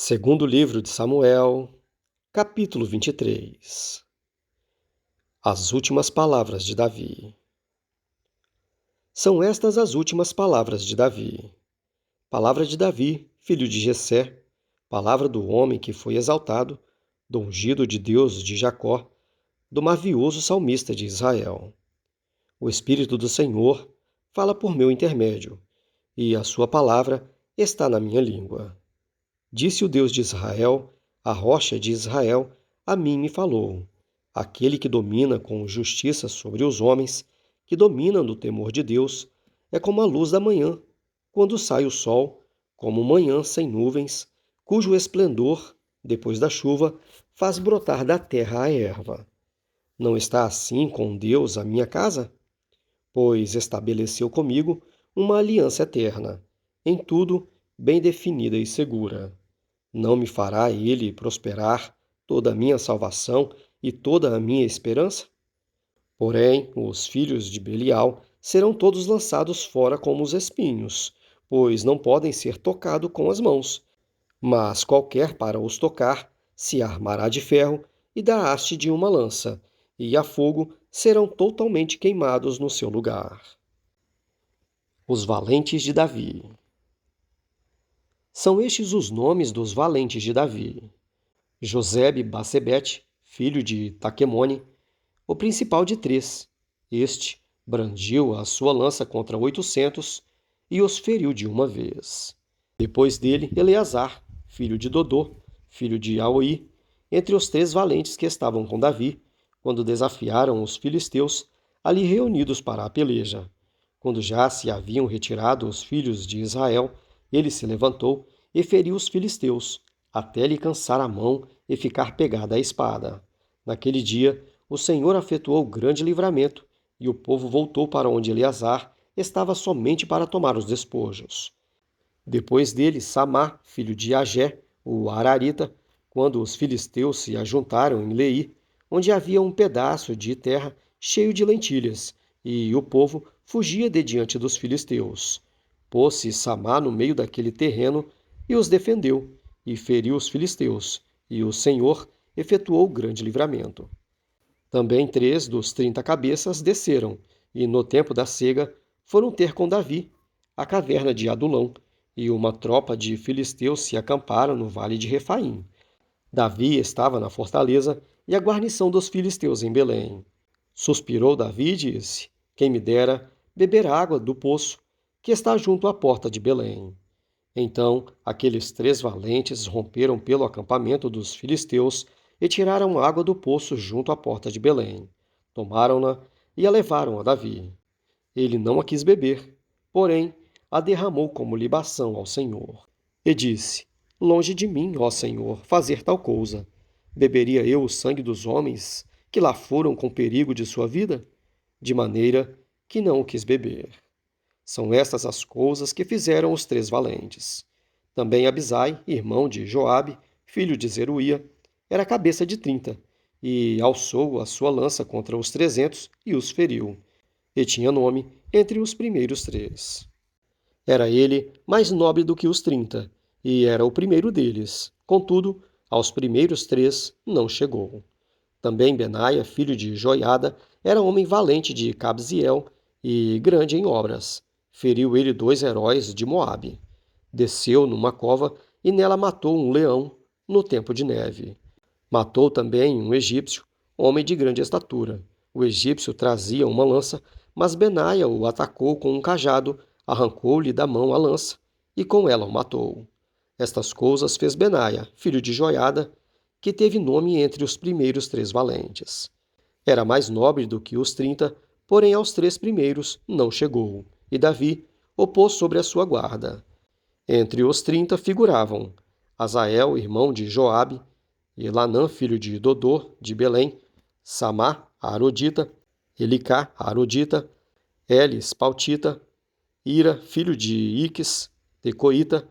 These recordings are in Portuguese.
Segundo livro de Samuel, capítulo 23. As últimas palavras de Davi. São estas as últimas palavras de Davi. Palavra de Davi, filho de Jessé, palavra do homem que foi exaltado, do ungido de Deus de Jacó, do mavioso salmista de Israel. O Espírito do Senhor fala por meu intermédio, e a sua palavra está na minha língua. Disse o Deus de Israel, a rocha de Israel, a mim me falou. Aquele que domina com justiça sobre os homens, que domina no temor de Deus, é como a luz da manhã, quando sai o sol, como manhã sem nuvens, cujo esplendor, depois da chuva, faz brotar da terra a erva. Não está assim com Deus a minha casa? Pois estabeleceu comigo uma aliança eterna, em tudo bem definida e segura. Não me fará ele prosperar toda a minha salvação e toda a minha esperança? Porém, os filhos de Belial serão todos lançados fora como os espinhos, pois não podem ser tocados com as mãos. Mas qualquer para os tocar se armará de ferro e da haste de uma lança, e a fogo serão totalmente queimados no seu lugar. Os valentes de Davi. São estes os nomes dos valentes de Davi: Josebe-Basebete, filho de Taquemone, o principal de três. Este brandiu a sua lança contra 800 e os feriu de uma vez. Depois dele, Eleazar, filho de Dodô, filho de Aoi, entre os três valentes que estavam com Davi, quando desafiaram os filisteus, ali reunidos para a peleja. Quando já se haviam retirado os filhos de Israel, ele se levantou e feriu os filisteus, até lhe cansar a mão e ficar pegada a espada. Naquele dia, o Senhor efetuou grande livramento, e o povo voltou para onde Eleazar estava somente para tomar os despojos. Depois dele, Samá, filho de Agé, o Ararita, quando os filisteus se ajuntaram em Leí, onde havia um pedaço de terra cheio de lentilhas, e o povo fugia de diante dos filisteus. Pôs-se Samá no meio daquele terreno e os defendeu, e feriu os filisteus, e o Senhor efetuou grande livramento. Também 3 dos 30 cabeças desceram, e no tempo da cega foram ter com Davi a caverna de Adulão, e uma tropa de filisteus se acamparam no vale de Refaim. Davi estava na fortaleza e a guarnição dos filisteus em Belém. Suspirou Davi e disse: Quem me dera beber água do poço que está junto à porta de Belém. Então aqueles 3 valentes romperam pelo acampamento dos filisteus e tiraram água do poço junto à porta de Belém. Tomaram-na e a levaram a Davi. Ele não a quis beber, porém a derramou como libação ao Senhor. E disse: Longe de mim, ó Senhor, fazer tal coisa. Beberia eu o sangue dos homens que lá foram com perigo de sua vida? De maneira que não o quis beber. São estas as coisas que fizeram os 3 valentes. Também Abisai, irmão de Joabe, filho de Zeruía, era cabeça de 30, e alçou a sua lança contra os 300 e os feriu. E tinha nome entre os primeiros 3. Era ele mais nobre do que os 30, e era o primeiro deles. Contudo, aos primeiros 3 não chegou. Também Benaia, filho de Joiada, era homem valente de Cabziel e grande em obras. Feriu ele 2 heróis de Moabe. Desceu numa cova e nela matou um leão no tempo de neve. Matou também um egípcio, homem de grande estatura. O egípcio trazia uma lança, mas Benaia o atacou com um cajado, arrancou-lhe da mão a lança e com ela o matou. Estas coisas fez Benaia, filho de Joiada, que teve nome entre os primeiros 3 valentes. Era mais nobre do que os 30, porém aos 3 primeiros não chegou, e Davi o pôs sobre a sua guarda. Entre os 30 figuravam Azael, irmão de Joabe, Elanã, filho de Dodô, de Belém, Samá, a Arodita, Elicá, a Arodita, Elis, Pautita, Ira, filho de Iques, Tecoíta,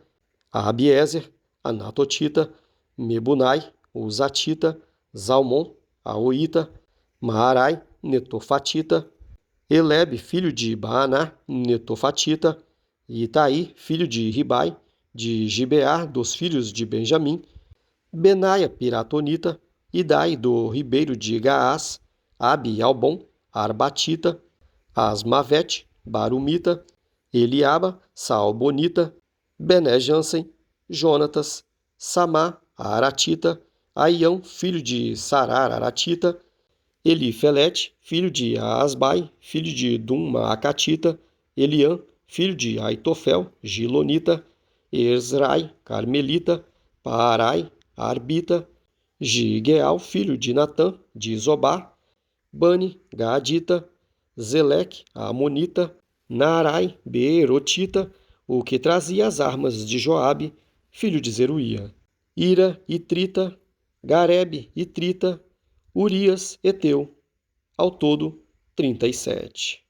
a Abiezer, a Natotita, Mebunai, o Zatita, Zalmon, a Oíta, Maarai, Netofatita, Eleb, filho de Baaná, Netofatita, e Itaí, filho de Ribai, de Gibear, dos filhos de Benjamim, Benaia, piratonita, Idai, do ribeiro de Gaás, Abi, Albon, Arbatita, Asmavete, Barumita, Eliaba, Saalbonita, Bené Jansen, Jonatas, Samá, Aratita, Aião, filho de Sarar, Aratita, Elifelete, filho de Asbai, filho de Dum Maacatita, Eliã, filho de Aitofel, Gilonita, Esrai, Carmelita, Paarai, Arbita, Gigeal, filho de Natã, de Zobá, Bani, Gaadita, Zeleque, Amonita, Naarai, Beerotita, o que trazia as armas de Joabe, filho de Zeruía, Ira, Itrita, Garebe, Itrita, Urias, Eteu, ao todo 37.